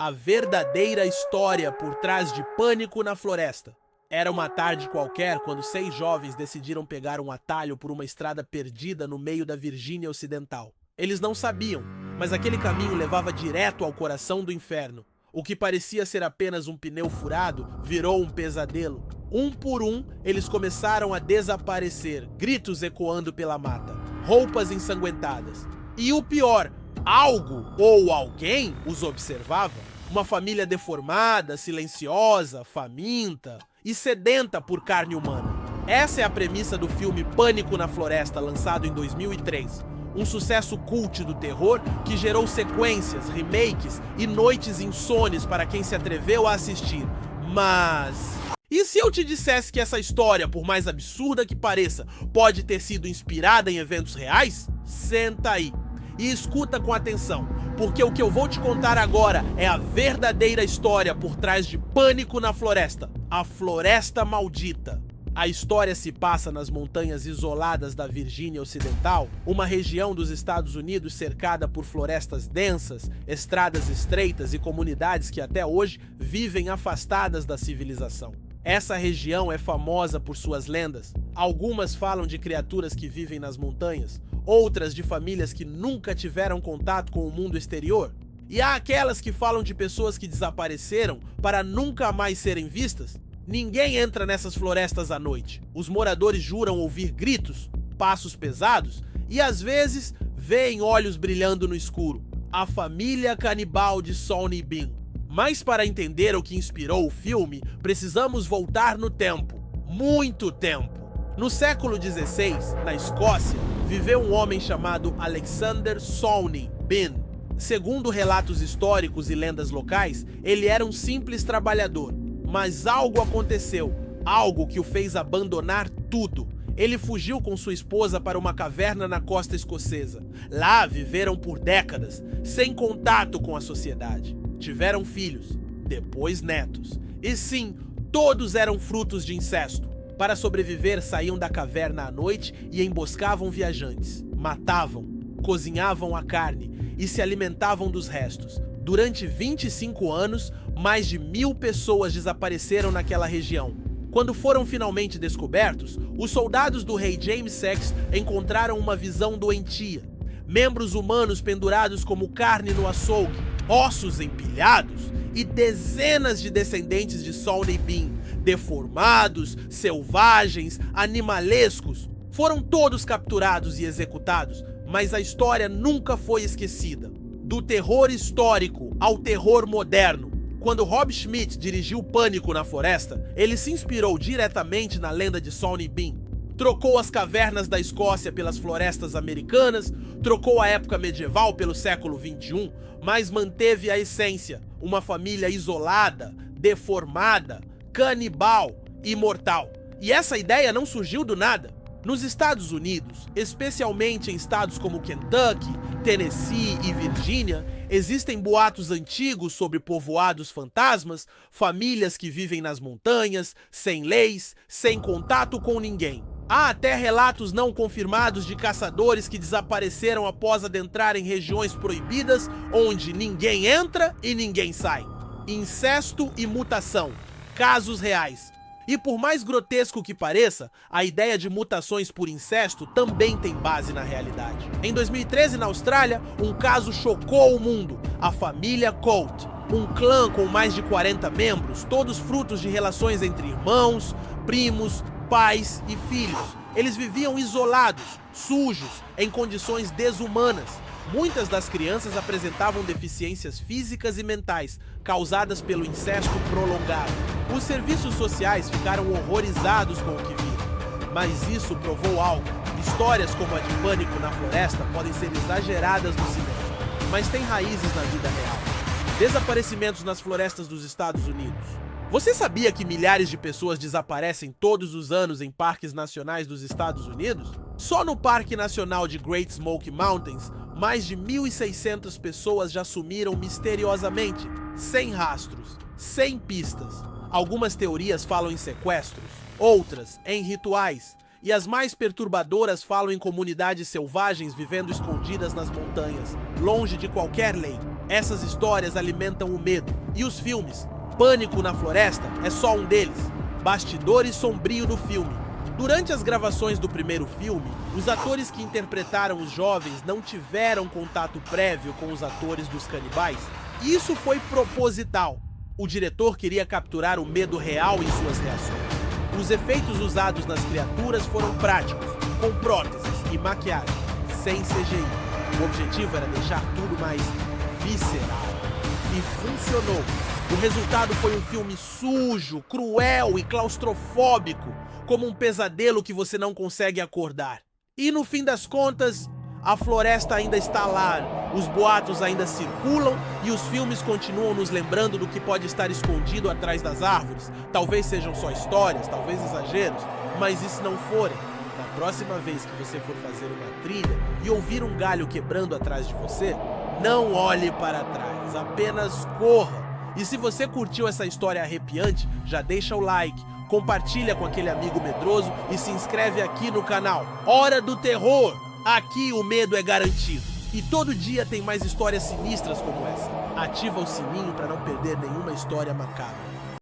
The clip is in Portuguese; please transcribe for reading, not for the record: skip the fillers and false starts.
A verdadeira história por trás de Pânico na Floresta. Era uma tarde qualquer quando 6 jovens decidiram pegar um atalho por uma estrada perdida no meio da Virgínia Ocidental. Eles não sabiam, mas aquele caminho levava direto ao coração do inferno. O que parecia ser apenas um pneu furado virou um pesadelo. Um por um, eles começaram a desaparecer, gritos ecoando pela mata, roupas ensanguentadas. E o pior, algo ou alguém os observava. Uma família deformada, silenciosa, faminta e sedenta por carne humana. Essa é a premissa do filme Pânico na Floresta, lançado em 2003. Um sucesso cult do terror que gerou sequências, remakes e noites insones para quem se atreveu a assistir. Mas... e se eu te dissesse que essa história, por mais absurda que pareça, pode ter sido inspirada em eventos reais? Senta aí e escuta com atenção, porque o que eu vou te contar agora é a verdadeira história por trás de Pânico na Floresta, a Floresta Maldita. A história se passa nas montanhas isoladas da Virgínia Ocidental, uma região dos Estados Unidos cercada por florestas densas, estradas estreitas e comunidades que até hoje vivem afastadas da civilização. Essa região é famosa por suas lendas. Algumas falam de criaturas que vivem nas montanhas, outras de famílias que nunca tiveram contato com o mundo exterior. E há aquelas que falam de pessoas que desapareceram para nunca mais serem vistas. Ninguém entra nessas florestas à noite. Os moradores juram ouvir gritos, passos pesados e às vezes veem olhos brilhando no escuro. A família canibal de Sawney Bean. Mas para entender o que inspirou o filme, precisamos voltar no tempo. Muito tempo. No século XVI, na Escócia, viveu um homem chamado Alexander Sawney Bean. Segundo relatos históricos e lendas locais, ele era um simples trabalhador. Mas algo aconteceu, algo que o fez abandonar tudo. Ele fugiu com sua esposa para uma caverna na costa escocesa. Lá viveram por décadas, sem contato com a sociedade. Tiveram filhos, depois netos. E sim, todos eram frutos de incesto. Para sobreviver, saíam da caverna à noite e emboscavam viajantes. Matavam, cozinhavam a carne e se alimentavam dos restos. Durante 25 anos, mais de 1000 pessoas desapareceram naquela região. Quando foram finalmente descobertos, os soldados do rei James VI encontraram uma visão doentia. Membros humanos pendurados como carne no açougue, ossos empilhados e dezenas de descendentes de Sawney Bean, deformados, selvagens, animalescos. Foram todos capturados e executados, mas a história nunca foi esquecida. Do terror histórico ao terror moderno. Quando Rob Schmidt dirigiu Pânico na Floresta, ele se inspirou diretamente na lenda de Sawney Bean. Trocou as cavernas da Escócia pelas florestas americanas, trocou a época medieval pelo século XXI, mas manteve a essência, uma família isolada, deformada, canibal e mortal. E essa ideia não surgiu do nada. Nos Estados Unidos, especialmente em estados como Kentucky, Tennessee e Virgínia, existem boatos antigos sobre povoados fantasmas, famílias que vivem nas montanhas, sem leis, sem contato com ninguém. Há até relatos não confirmados de caçadores que desapareceram após adentrar em regiões proibidas, onde ninguém entra e ninguém sai. Incesto e mutação. Casos reais. E por mais grotesco que pareça, a ideia de mutações por incesto também tem base na realidade. Em 2013, na Austrália, um caso chocou o mundo. A família Colt, um clã com mais de 40 membros, todos frutos de relações entre irmãos, primos, pais e filhos. Eles viviam isolados, sujos, em condições desumanas. Muitas das crianças apresentavam deficiências físicas e mentais, causadas pelo incesto prolongado. Os serviços sociais ficaram horrorizados com o que viram. Mas isso provou algo. Histórias como a de Pânico na Floresta podem ser exageradas no cinema, mas têm raízes na vida real. Desaparecimentos nas florestas dos Estados Unidos. Você sabia que milhares de pessoas desaparecem todos os anos em parques nacionais dos Estados Unidos? Só no Parque Nacional de Great Smoky Mountains, mais de 1.600 pessoas já sumiram misteriosamente, sem rastros, sem pistas. Algumas teorias falam em sequestros, outras em rituais, e as mais perturbadoras falam em comunidades selvagens vivendo escondidas nas montanhas, longe de qualquer lei. Essas histórias alimentam o medo. E os filmes? Pânico na Floresta é só um deles. Bastidores sombrio do filme. Durante as gravações do primeiro filme, os atores que interpretaram os jovens não tiveram contato prévio com os atores dos canibais. E isso foi proposital. O diretor queria capturar o medo real em suas reações. Os efeitos usados nas criaturas foram práticos, com próteses e maquiagem, sem CGI. O objetivo era deixar tudo mais visceral. E funcionou. O resultado foi um filme sujo, cruel e claustrofóbico, como um pesadelo que você não consegue acordar. E no fim das contas, a floresta ainda está lá, os boatos ainda circulam e os filmes continuam nos lembrando do que pode estar escondido atrás das árvores. Talvez sejam só histórias, talvez exageros, mas e se não forem? Na próxima vez que você for fazer uma trilha e ouvir um galho quebrando atrás de você, não olhe para trás, apenas corra. E se você curtiu essa história arrepiante, já deixa o like, compartilha com aquele amigo medroso e se inscreve aqui no canal. Hora do Terror! Aqui o medo é garantido. E todo dia tem mais histórias sinistras como essa. Ativa o sininho para não perder nenhuma história macabra.